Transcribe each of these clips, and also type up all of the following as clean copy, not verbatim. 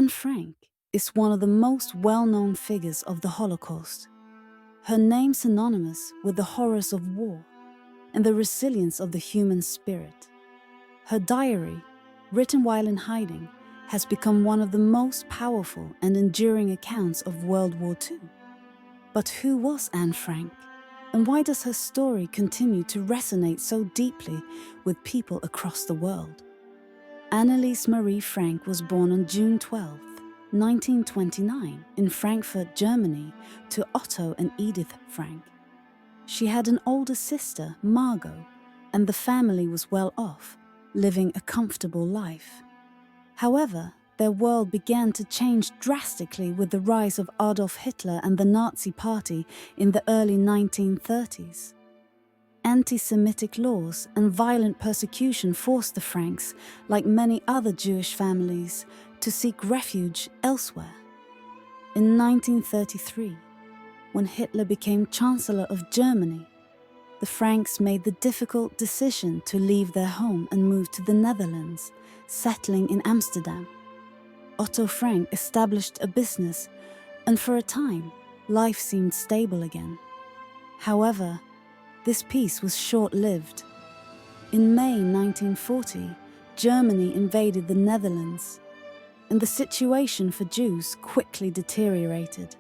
Anne Frank is one of the most well-known figures of the Holocaust. Her name synonymous with the horrors of war and the resilience of the human spirit. Her diary, written while in hiding, has become one of the most powerful and enduring accounts of World War II. But who was Anne Frank? And why does her story continue to resonate so deeply with people across the world? Anneliese Marie Frank was born on June 12, 1929, in Frankfurt, Germany, to Otto and Edith Frank. She had an older sister, Margot, and the family was well off, living a comfortable life. However, their world began to change drastically with the rise of Adolf Hitler and the Nazi Party in the early 1930s. Anti-Semitic laws and violent persecution forced the Franks, like many other Jewish families, to seek refuge elsewhere. In 1933, when Hitler became Chancellor of Germany, the Franks made the difficult decision to leave their home and move to the Netherlands, settling in Amsterdam. Otto Frank established a business, and for a time, life seemed stable again. However, this peace was short-lived. In May 1940, Germany invaded the Netherlands, and the situation for Jews quickly deteriorated.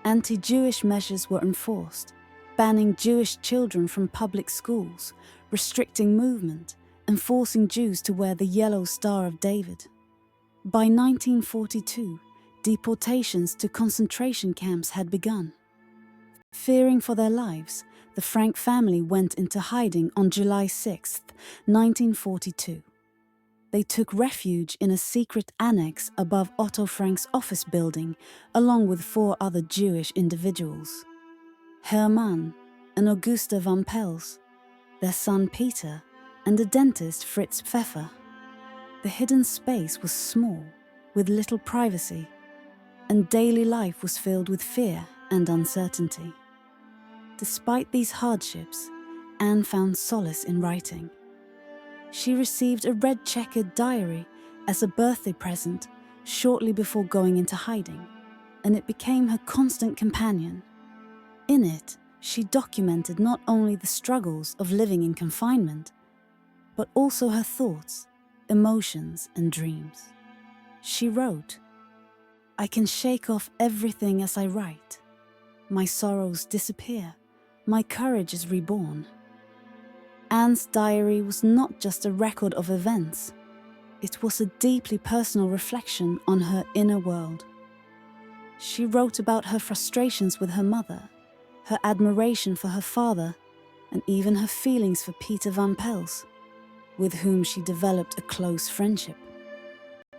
Anti-Jewish measures were enforced, banning Jewish children from public schools, restricting movement, and forcing Jews to wear the yellow Star of David. By 1942, deportations to concentration camps had begun. Fearing for their lives, the Frank family went into hiding on July 6, 1942. They took refuge in a secret annex above Otto Frank's office building, along with 4 other Jewish individuals: Hermann and Augusta van Pels, their son Peter, and the dentist Fritz Pfeffer. The hidden space was small, with little privacy, and daily life was filled with fear and uncertainty. Despite these hardships, Anne found solace in writing. She received a red-checkered diary as a birthday present shortly before going into hiding, and it became her constant companion. In it, she documented not only the struggles of living in confinement, but also her thoughts, emotions, and dreams. She wrote, "I can shake off everything as I write. My sorrows disappear. My courage is reborn." Anne's diary was not just a record of events. It was a deeply personal reflection on her inner world. She wrote about her frustrations with her mother, her admiration for her father, and even her feelings for Peter van Pels, with whom she developed a close friendship.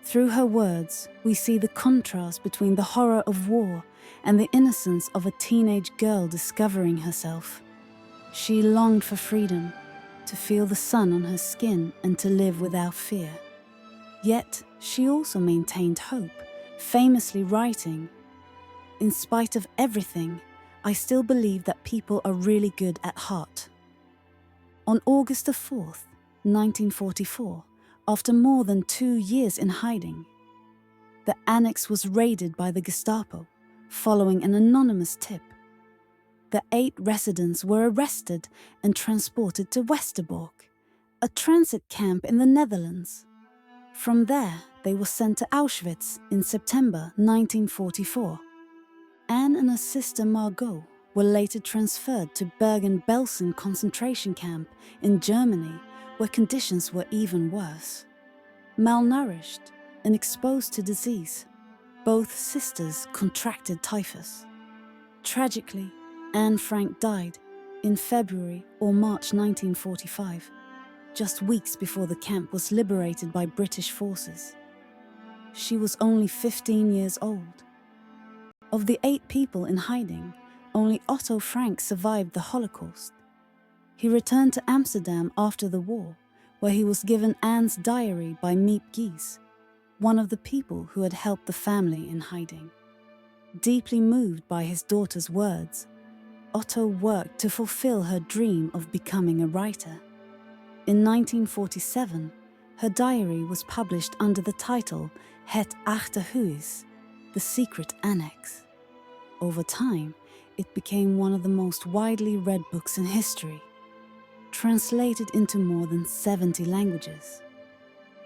Through her words, we see the contrast between the horror of war and the innocence of a teenage girl discovering herself. She longed for freedom, to feel the sun on her skin and to live without fear. Yet, she also maintained hope, famously writing, "In spite of everything, I still believe that people are really good at heart." On August 4, 1944, after more than 2 years in hiding, the annex was raided by the Gestapo, following an anonymous tip. The 8 residents were arrested and transported to Westerbork, a transit camp in the Netherlands. From there, they were sent to Auschwitz in September 1944. Anne and her sister Margot were later transferred to Bergen-Belsen concentration camp in Germany, where conditions were even worse. Malnourished and exposed to disease, both sisters contracted typhus. Tragically, Anne Frank died in February or March 1945, just weeks before the camp was liberated by British forces. She was only 15 years old. Of the 8 people in hiding, only Otto Frank survived the Holocaust. He returned to Amsterdam after the war, where he was given Anne's diary by Miep Gies, one of the people who had helped the family in hiding. Deeply moved by his daughter's words, Otto worked to fulfill her dream of becoming a writer. In 1947, her diary was published under the title Het Achterhuis, the secret annex. Over time, it became one of the most widely read books in history, translated into more than 70 languages.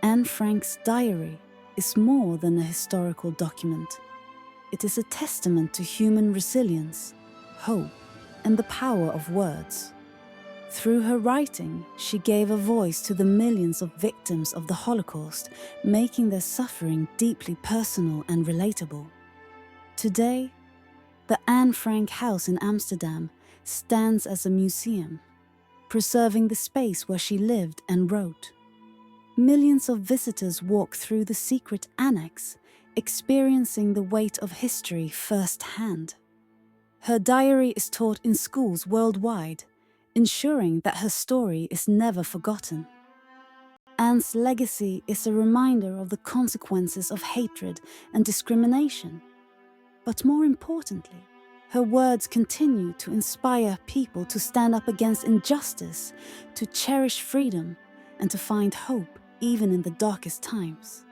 Anne Frank's diary is more than a historical document. It is a testament to human resilience, hope, and the power of words. Through her writing, she gave a voice to the millions of victims of the Holocaust, making their suffering deeply personal and relatable. Today, the Anne Frank House in Amsterdam stands as a museum, preserving the space where she lived and wrote. Millions of visitors walk through the secret annex, experiencing the weight of history firsthand. Her diary is taught in schools worldwide, ensuring that her story is never forgotten. Anne's legacy is a reminder of the consequences of hatred and discrimination. But more importantly, her words continue to inspire people to stand up against injustice, to cherish freedom, and to find hope even in the darkest times.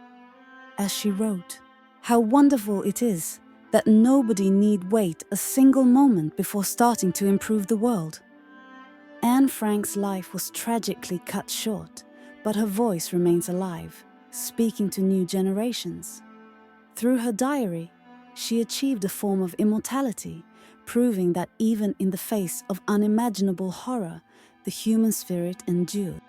As she wrote, "How wonderful it is that nobody need wait a single moment before starting to improve the world." Anne Frank's life was tragically cut short, but her voice remains alive, speaking to new generations. Through her diary, she achieved a form of immortality, proving that even in the face of unimaginable horror, the human spirit endured.